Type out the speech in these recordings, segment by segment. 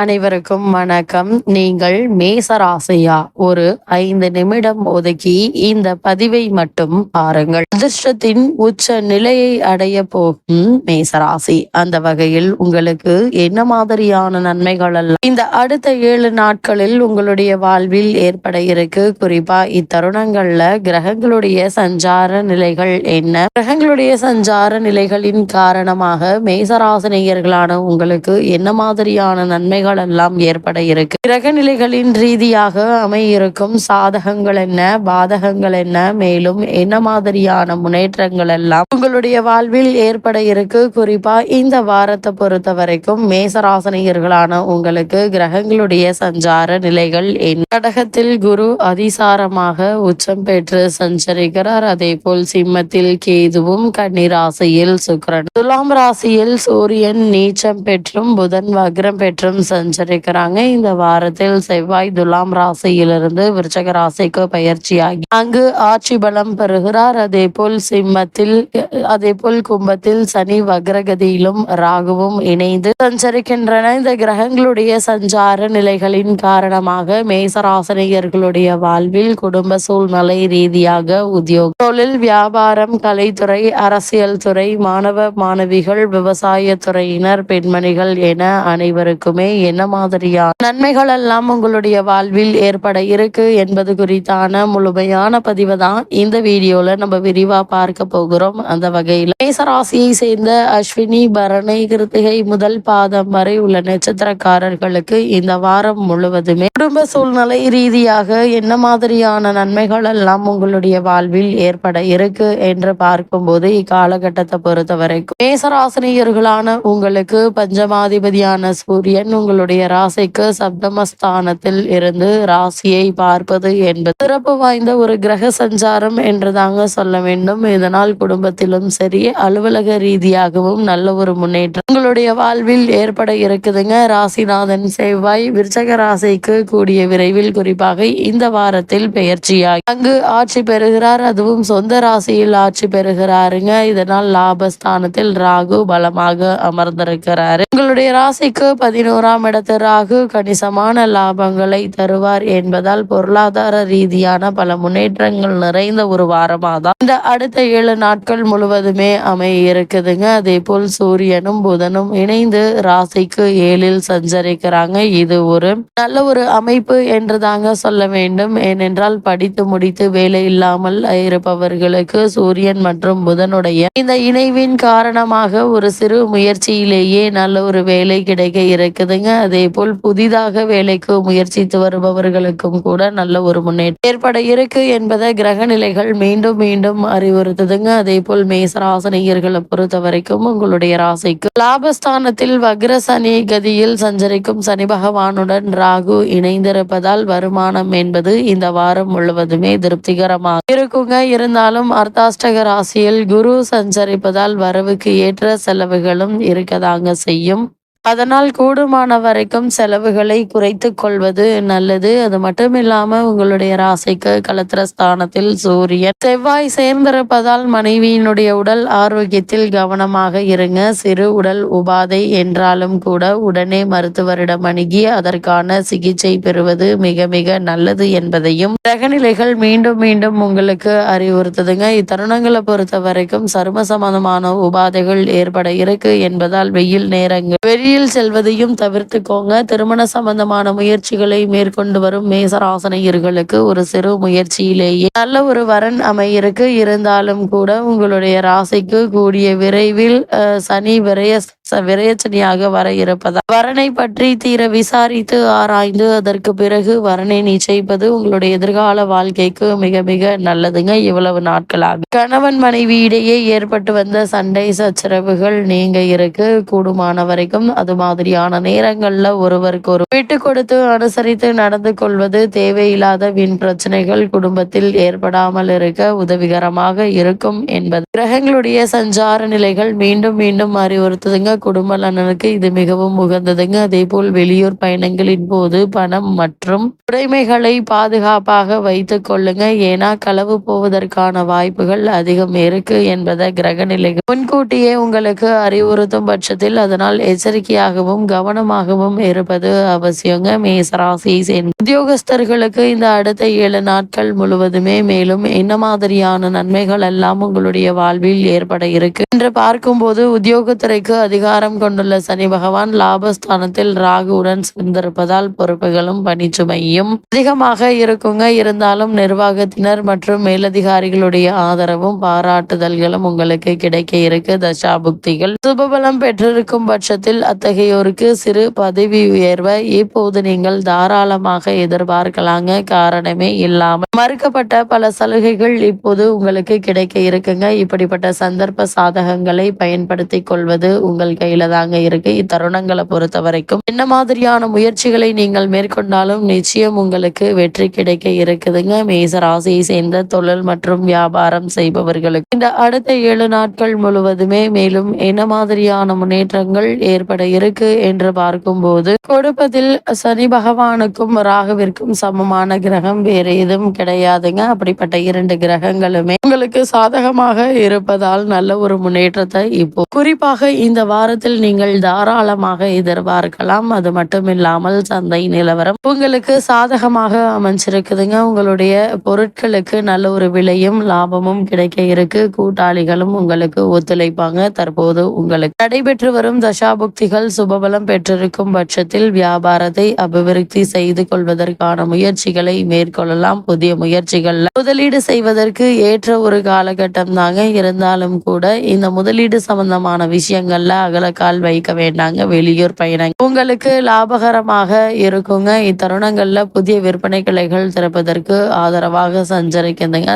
அனைவருக்கும் வணக்கம். நீங்கள் மேச ராசியா? ஒரு 5 நிமிடம் ஒதுக்கி இந்த பதிவை மட்டும் பாருங்கள். அதிர்ஷ்டத்தின் உச்ச நிலையை அடைய போகும் மேசராசி. அந்த வகையில் உங்களுக்கு என்ன மாதிரியான நன்மைகள் எல்லாம் இந்த அடுத்த 7 நாட்களில் உங்களுடைய வாழ்வில் ஏற்பட இருக்கு? குறிப்பா இத்தருணங்கள்ல கிரகங்களுடைய சஞ்சார நிலைகள் என்ன? கிரகங்களுடைய சஞ்சார நிலைகளின் காரணமாக மேசராசினியர்களான உங்களுக்கு என்ன மாதிரியான நன்மைகள் எல்லாம் ஏற்பட இருக்கு? கிரக நிலைகளின் ரீதியாக அமையிருக்கும் சாதகங்கள் என்ன, பாதகங்கள் என்ன, மேலும் என்ன மாதிரியான முன்னேற்றங்கள் எல்லாம் உங்களுடைய வாழ்வில் ஏற்பட இருக்கு? குறிப்பா இந்த வாரத்தை பொறுத்த வரைக்கும் மேசராசினியர்களான உங்களுக்கு கிரகங்களுடைய சஞ்சார நிலைகள் கடகத்தில் குரு அதிசாரமாக உச்சம் பெற்று சஞ்சரிக்கிறார். அதே போல் சிம்மத்தில் கேதுவும், கன்னி ராசியில் சுக்கிரன், துலாம் ராசியில் சூரியன் நீச்சம் பெற்றும் புதன் வக்ரம் பெற்றும் சஞ்சரிக்கிறாங்க. இந்த வாரத்தில் செவ்வாய் துலாம் ராசியிலிருந்து விருச்சக ராசிக்கு பயிற்சியாகி அங்கு ஆட்சி பலம் பெறுகிறார். அதே போல் கும்பத்தில் சனி வக்ரகதியிலும் ராகுவும் இணைந்து சஞ்சரிக்கின்றன. இந்த கிரகங்களுடைய சஞ்சார நிலைகளின் காரணமாக மேசராசினியர்களுடைய வாழ்வில் குடும்ப சூழ்நிலை ரீதியாக உத்தியோகம், தொழில், வியாபாரம், கலைத்துறை, அரசியல் துறை, மாணவ மாணவிகள், விவசாய துறையினர், பெண்மணிகள் என அனைவருக்குமே என்ன மாதிரியான நன்மைகள் எல்லாம் உங்களுடைய வாழ்வில் ஏற்பட இருக்கு என்பது குறித்தான முழுமையான பதிவை தான் இந்த வீடியோல நம்ம விரிவா பார்க்க போகிறோம். அந்த வகையில் மேசராசியை சேர்ந்த அஸ்வினி, பரணி, கிருத்திகை முதல் பாதம் வரை உள்ள நட்சத்திரக்காரர்களுக்கு இந்த வாரம் முழுவதுமே குடும்ப சூழ்நிலை ரீதியாக என்ன மாதிரியான நன்மைகள் எல்லாம் உங்களுடைய வாழ்வில் ஏற்பட இருக்கு என்று பார்க்கும்போது இக்காலகட்டத்தை பொறுத்த வரைக்கும் மேசராசினியர்களான உங்களுக்கு பஞ்சமாதிபதியான சூரியன் உங்களுடைய ராசிக்கு சப்தமஸ்தானத்தில் இருந்து ராசியை பார்ப்பது என்பது சிறப்பு வாய்ந்த ஒரு கிரக சஞ்சாரம் என்று தாங்க சொல்ல வேண்டும். இதனால் குடும்பத்திலும் சரி, அலுவலக ரீதியாகவும் நல்ல ஒரு முன்னேற்றம் உங்களுடைய வாழ்வில் ஏற்பட இருக்குதுங்க. ராசிநாதன் செவ்வாய் விருச்சக ராசிக்கு கூடிய விரைவில், குறிப்பாக இந்த வாரத்தில் பெயர்ச்சியாகி அங்கு ஆட்சி பெறுகிறார். அதுவும் சொந்த ராசியில் ஆட்சி பெறுகிறாருங்க. இதனால் லாபஸ்தானத்தில் ராகு பலமாக அமர்ந்திருக்கிறாரு. உங்களுடைய ராசிக்கு 11ஆம் இடத்து ராகு கணிசமான லாபங்களை தருவார் என்பதால் பொருளாதார ரீதியான பல முன்னேற்றங்கள் நிறைந்த ஒரு வாரமாதான் இந்த அடுத்த 7 நாட்கள் முழுவதுமே அமைய இருக்குதுங்க. அதே போல் சூரியனும் புதனும் இணைந்து ராசிக்கு 7ல் சஞ்சரிக்கிறாங்க. இது ஒரு நல்ல ஒரு அமைப்பு என்று தாங்க சொல்ல வேண்டும். ஏனென்றால் படித்து முடித்து வேலை இல்லாமல் இருப்பவர்களுக்கு சூரியன் மற்றும் புதனுடைய இந்த இணைவின் காரணமாக ஒரு சிறு முயற்சியிலேயே நல்ல ஒரு வேலை கிடைக்க இருக்குதுங்க. அதே போல் புதிதாக வேலைக்கு முயற்சித்து வருபவர்களுக்கும் கூட நல்ல ஒரு முன்னேற்றம் ஏற்பட இருக்கு என்பதை கிரக நிலைகள் மீண்டும் மீண்டும் அறிவுறுத்துதுங்க. அதே போல் மேசராசினியர்களை பொறுத்த வரைக்கும் உங்களுடைய ராசிக்கு லாபஸ்தானத்தில் வக்ர சனி கதியில் சஞ்சரிக்கும் சனி பகவானுடன் ராகு இணைந்திருப்பதால் வருமானம் என்பது இந்த வாரம் முழுவதுமே திருப்திகரமாக இருக்குங்க. இருந்தாலும் அர்த்தாஷ்டக ராசியில் குரு சஞ்சரிப்பதால் வரவுக்கு ஏற்ற செலவுகளும் இருக்கதாங்க செய்யும். அதனால் கூடுமான வரைக்கும் செலவுகளை குறைத்து கொள்வது நல்லது. அது மட்டும் இல்லாம உங்களுடைய ராசிக்கு கலத்திரஸ்தானத்தில் சூரியன் செவ்வாய் சேர்ந்திருப்பதால் மனைவியினுடைய உடல் ஆரோக்கியத்தில் கவனமாக இருங்க. சிறு உடல் உபாதை என்றாலும் கூட உடனே மருத்துவரிடம் அணுகி அதற்கான சிகிச்சை பெறுவது மிக மிக நல்லது என்பதையும் கிரகநிலைகள் மீண்டும் மீண்டும் உங்களுக்கு அறிவுறுத்துதுங்க. இத்தருணங்களை பொறுத்த வரைக்கும் சரும சம்பந்தமான உபாதைகள் ஏற்பட இருக்கு என்பதால் வெயில் நேரங்கள் வெளியில் செல்வதையும் தவிர்த்துக்கோங்க. திருமண சம்பந்தமான முயற்சிகளை மேற்கொண்டு வரும் மேசராசினியர்களுக்கு ஒரு சிறு முயற்சியிலேயே நல்ல ஒரு வரன் அமையிருக்கு. இருந்தாலும் கூட உங்களுடைய ராசிக்கு கூடிய விரைவில் சனி விரயச்சனியாக வர இருப்பதால் வரனை பற்றி தீர விசாரித்து ஆராய்ந்து அதற்கு பிறகு வரனை நிச்சயிப்பது உங்களுடைய எதிர்கால வாழ்க்கைக்கு மிக மிக நல்லதுங்க. இவ்வளவு நாட்களாக கணவன் மனைவி இடையே ஏற்பட்டு வந்த சண்டை சச்சரவுகள் நீங்க இருக்கு. கூடுமான வரைக்கும் அது மாதிரியான நேரங்கள்ல ஒருவருக்கு ஒரு விட்டு கொடுத்து அனுசரித்து நடந்து கொள்வது தேவையில்லாத வீண் பிரச்சனைகள் குடும்பத்தில் ஏற்படாமல் இருக்க உதவிகரமாக இருக்கும் என்பது கிரகங்களுடைய சஞ்சார நிலைகள் மீண்டும் மீண்டும் அறிவுறுத்துதுங்க. குடும்ப நலனுக்கு இது மிகவும் உகந்ததுங்க. அதே போல் வெளியூர் பயணங்களின் போது பணம் மற்றும் உடைமைகளை பாதுகாப்பாக வைத்துக் கொள்ளுங்க. ஏன்னா களவு போவதற்கான வாய்ப்புகள் அதிகம் இருக்கு என்பதை கிரக நிலைகள் முன்கூட்டியே உங்களுக்கு அறிவுறுத்தும் பட்சத்தில் அதனால் எச்சரிக்கை எச்சரிக்கையாகவும் கவனமாகவும் இருப்பது அவசியங்க. மேசராசியை சேர்ந்த உத்தியோகஸ்தர்களுக்கு இந்த அடுத்த 7 நாட்கள் முழுவதுமே மேலும் என்ன மாதிரியான நன்மைகள் எல்லாம் உங்களுடைய வாழ்வில் ஏற்பட இருக்கு என்று பார்க்கும்போது, உத்தியோகத்துறைக்கு அதிகாரம் கொண்டுள்ள சனி பகவான் லாபஸ்தானத்தில் ராகுவுடன் சேர்ந்திருப்பதால் பொறுப்புகளும் பணிச்சுமையும் அதிகமாக இருக்குங்க. இருந்தாலும் நிர்வாகத்தினர் மற்றும் மேலதிகாரிகளுடைய ஆதரவும் பாராட்டுதல்களும் உங்களுக்கு கிடைக்க இருக்கு. தசாபுக்திகள் சுபபலம் பெற்றிருக்கும் பட்சத்தில் அத்தகையோருக்கு சிறு பதவி உயர்வை இப்போது நீங்கள் தாராளமாக எதிர்பார்க்கலாங்க. காரணமே இல்லாமல் மறுக்கப்பட்ட பல சலுகைகள் இப்போது உங்களுக்கு கிடைக்க இருக்குங்க. இப்படிப்பட்ட சந்தர்ப்ப சாதகங்களை பயன்படுத்தி கொள்வது உங்கள் கையில தாங்க இருக்கு. இத்தருணங்களை பொறுத்த வரைக்கும் என்ன மாதிரியான முயற்சிகளை நீங்கள் மேற்கொண்டாலும் நிச்சயம் உங்களுக்கு வெற்றி கிடைக்க இருக்குதுங்க. மேச ராசியை சேர்ந்த தொழில் மற்றும் வியாபாரம் செய்பவர்களுக்கு இந்த அடுத்த 7 நாட்கள் முழுவதுமே மேலும் என்ன மாதிரியான முன்னேற்றங்கள் ஏற்பட இருக்கு என்று பார்க்கும்போது, கொடுப்பதில் சனி பகவானுக்கும் ராகுவிற்கும் சமமான கிரகம் வேறு எதுவும் கிடையாதுங்க. அப்படிப்பட்ட 2 கிரகங்களுமே உங்களுக்கு சாதகமாக இருப்பதால் நல்ல ஒரு முன்னேற்றத்தை இப்போ குறிப்பாக இந்த வாரத்தில் நீங்கள் தாராளமாக எதிர்பார்க்கலாம். அது மட்டும் இல்லாமல் சந்தை நிலவரம் உங்களுக்கு சாதகமாக அமைஞ்சிருக்குதுங்க. உங்களுடைய பொருட்களுக்கு நல்ல ஒரு விலையும் லாபமும் கிடைக்க இருக்கு. கூட்டாளிகளும் உங்களுக்கு ஒத்துழைப்பாங்க. தற்போது உங்களுக்கு நடைபெற்று வரும் தசாபுக்திகள் சுபபலம் பெற்றிருக்கும் பட்சத்தில் வியாபாரத்தை அபிவிருத்தி செய்து கொள்வதற்கான முயற்சிகளை மேற்கொள்ளலாம். புதிய முயற்சிகள்ல முதலீடு செய்வதற்கு ஏற்ற ஒரு காலகட்டம் தாங்க. இருந்தாலும் கூட இந்த முதலீடு சம்பந்தமான விஷயங்கள்ல அகலக்கால் வைக்க வேண்டாங்க. வெளியூர் பயணம் உங்களுக்கு லாபகரமாக இருக்குங்க. இத்தருணங்கள்ல புதிய விற்பனை கிளைகள் திறப்பதற்கு ஆதரவாக சஞ்சரிக்கின்றங்க.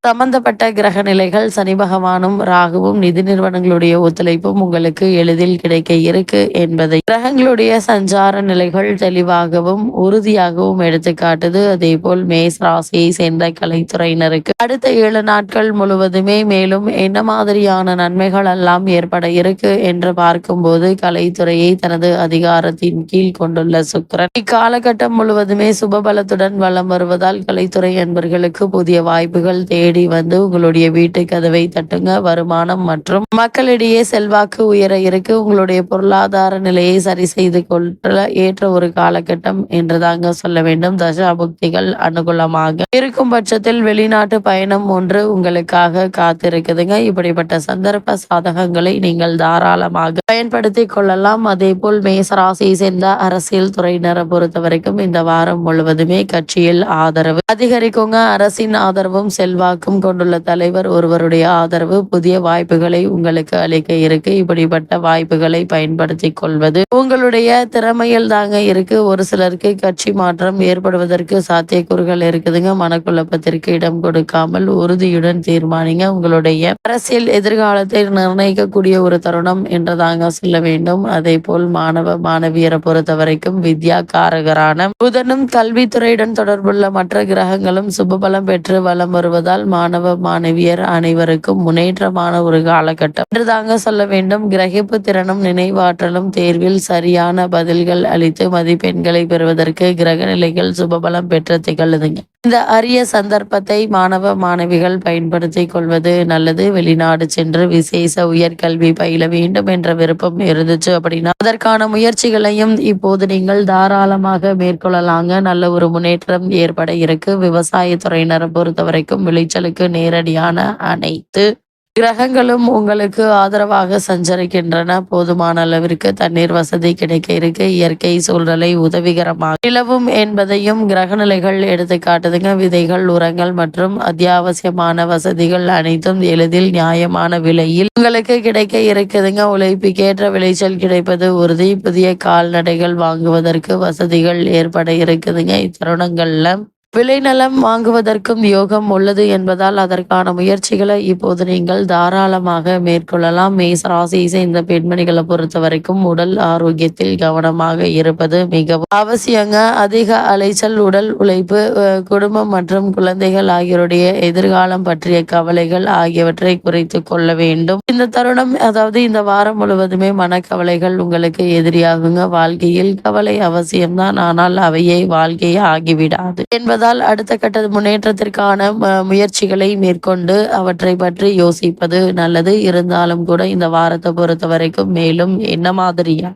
சம்பந்தப்பட்ட கிரக நிலைகள் சனி பகவானும் ராகுவும் நிதி நிறுவனங்களுடைய ஒத்துழைப்பும் உங்களுக்கு எளிதில் கிடைக்க இருக்கு என்பதை கிரகங்களுடைய சஞ்சார நிலைகள் தெளிவாகவும் உறுதியாகவும் எடுத்துக்காட்டுது. அதே போல் மேஷ ராசியை சேர்ந்த கலைத்துறையினருக்கு அடுத்த 7 நாட்கள் முழுவதுமே மேலும் என்ன மாதிரியான நன்மைகள் எல்லாம் ஏற்பட இருக்கு என்று பார்க்கும்போது, கலைத்துறையை தனது அதிகாரத்தின் கீழ் கொண்டுள்ள சுக்கிரன் இக்காலகட்டம் முழுவதுமே சுபபலத்துடன் வலம் வருவதால் கலைத்துறை என்பர்களுக்கு புதிய வாய்ப்புகள் தேடி வந்து உங்களுடைய வீட்டு கதவை தட்டுங்க. வருமானம் மற்றும் மக்களிடையே செல்வாக்கு உயர இருக்கு. உங்களுடைய பொருளாதார நிலையை சரி செய்து கொள்ள ஏற்ற ஒரு காலகட்டம் என்றுதாங்க சொல்ல வேண்டும். தசாபுக்திகள் அனுகூலமாக இருக்கும் பட்சத்தில் வெளிநாட்டு பயணம் ஒன்று உங்களுக்காக காத்திருக்குதுங்க. இப்படிப்பட்ட சந்தர்ப்ப சாதகங்களை நீங்கள் தாராளமாக பயன்படுத்தி கொள்ளலாம். அதே போல் மேசராசியை சேர்ந்த அரசியல் துறையினரை பொறுத்த வரைக்கும் இந்த வாரம் முழுவதுமே கட்சியில் ஆதரவு அதிகரிக்குங்க. அரசின் ஆதரவும் செல்வாக்கும் கொண்டுள்ள தலைவர் ஒருவருடைய ஆதரவு புதிய வாய்ப்புகளை உங்களுக்கு அளிக்க இருக்கு. இப்படிப்பட்ட வாய்ப்புகளை பயன்படுத்தி கொள்வது உங்களுடைய திறமையில் தாங்க இருக்கு. ஒரு சிலருக்கு கட்சி மாற்றம் ஏற்படுவதற்கு சாத்தியக்கூறுகள் இருக்குதுங்க. மனக்குழப்பத்திற்கு இடம் கொடுக்காமல் உறுதியுடன் தீர்மானிங்க. உங்களுடைய அரசியல் எதிர்காலத்தை நிர்ணயிக்கக்கூடிய ஒரு தருணம் என்றுதாங்க சொல்ல வேண்டும். அதே போல் மாணவ மாணவியரை பொறுத்த வரைக்கும் வித்யா காரகரான புதனும் கல்வித்துறையுடன் தொடர்புள்ள மற்ற கிரகங்களும் சுபபலம் பெற்று வலம் வருவதால் மாணவ மாணவியர் அனைவருக்கும் முன்னேற்றமான ஒரு காலகட்டம் என்றுதாங்க சொல்ல வேண்டும். கிரகிப்பு திறனும் நினைவாற்றலும் தேர்வில் சரியான பதில்கள் அளித்து மதிப்பெண்களை பெறுவதற்கு கிரக நிலைகள் சுபபலம் பெற்று திகழுதுங்க. இந்த அரிய சந்தர்ப்பத்தை மாணவ மாணவிகள் பயன்படுத்தி கொள்வது நல்லது. வெளிநாடு சென்று விசேஷ உயர்கல்வி பயில வேண்டும் என்ற விருப்பம் இருந்துச்சு அப்படின்னா அதற்கான முயற்சிகளையும் இப்போது நீங்கள் தாராளமாக மேற்கொள்ளலாங்க. நல்ல ஒரு முன்னேற்றம் ஏற்பட இருக்கு. விவசாயத்துறையினரை பொறுத்த வரைக்கும் விளைச்சலுக்கு நேரடியான அனைத்து கிரகங்களும் உங்களுக்கு ஆதரவாக சஞ்சரிக்கின்றன. போதுமான அளவிற்கு தண்ணீர் வசதி கிடைக்க இருக்கு. இயற்கை சூழ்நிலை உதவிகரமாக நிலவும் என்பதையும் கிரக நிலைகள் எடுத்து காட்டுதுங்க. விதைகள், உரங்கள் மற்றும் அத்தியாவசியமான வசதிகள் அனைத்தும் எளிதில் நியாயமான விலையில் உங்களுக்கு கிடைக்க இருக்குதுங்க. உழைப்புக்கேற்ற விளைச்சல் கிடைப்பது உறுதி. புதிய கால்நடைகள் வாங்குவதற்கு வசதிகள் ஏற்பட இருக்குதுங்க. இத்தருணங்கள்ல விளைநிலம் வாங்குவதற்கும் யோகம் உள்ளது என்பதால் அதற்கான முயற்சிகளை இப்போது நீங்கள் தாராளமாக மேற்கொள்ளலாம். மேச ராசியை சேர்ந்த பெண்மணிகளை பொறுத்த வரைக்கும் உடல் ஆரோக்கியத்தில் கவனமாக இருப்பது மிகவும் அவசியங்க. அதிக அலைச்சல், உடல் உழைப்பு, குடும்பம் மற்றும் குழந்தைகள் ஆகியோருடைய எதிர்காலம் பற்றிய கவலைகள் ஆகியவற்றை குறைத்து கொள்ள வேண்டும். இந்த தருணம், அதாவது இந்த வாரம் முழுவதுமே மனக்கவலைகள் உங்களுக்கு எதிரியாகுங்க. வாழ்க்கையில் கவலை அவசியம்தான், ஆனால் அவையே வாழ்க்கையே ஆகிவிடாது என்பதால் அடுத்த கட்ட முன்னேற்றத்திற்கான முயற்சிகளை மேற்கொண்டு அவற்றை பற்றி யோசிப்பது நல்லது. இருந்தாலும் கூட இந்த வாரத்தை பொறுத்த வரைக்கும் மேலும் என்ன மாதிரியா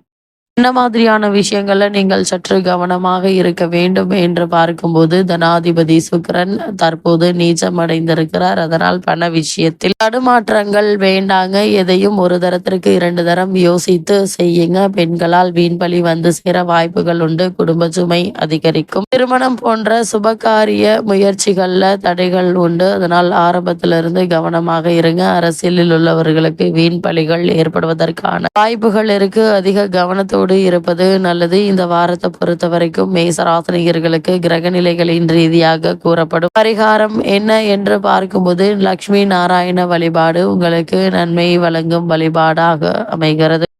என்ன மாதிரியான விஷயங்கள்ல நீங்கள் சற்று கவனமாக இருக்க வேண்டும் என்று பார்க்கும்போது, தனாதிபதி சுக்கிரன் தற்போது நீச்சம் அடைந்திருக்கிறார். அதனால் பண விஷயத்தில் தடுமாற்றங்கள் வேண்டாங்க. எதையும் ஒரு தரத்திற்கு 2 தரம் யோசித்து செய்யுங்க. பெண்களால் வீண்பழி வந்து சேர வாய்ப்புகள் உண்டு. குடும்ப சுமை அதிகரிக்கும். திருமணம் போன்ற சுபகாரிய முயற்சிகள்ல தடைகள் உண்டு. அதனால் ஆரம்பத்திலிருந்து கவனமாக இருங்க. அரசியலில் உள்ளவர்களுக்கு வீண் பழிகள் ஏற்படுவதற்கான வாய்ப்புகள் இருக்கு. அதிக கவனத்தோடு இருப்பது நல்லது. இந்த வாரத்தை பொறுத்த வரைக்கும் மேசராசினியர்களுக்கு கிரக நிலைகளின் ரீதியாக கூறப்படும் பரிகாரம் என்ன என்று பார்க்கும்போது, லட்சுமி நாராயண வழிபாடு உங்களுக்கு நன்மை வழங்கும் வழிபாடாக அமைகிறது.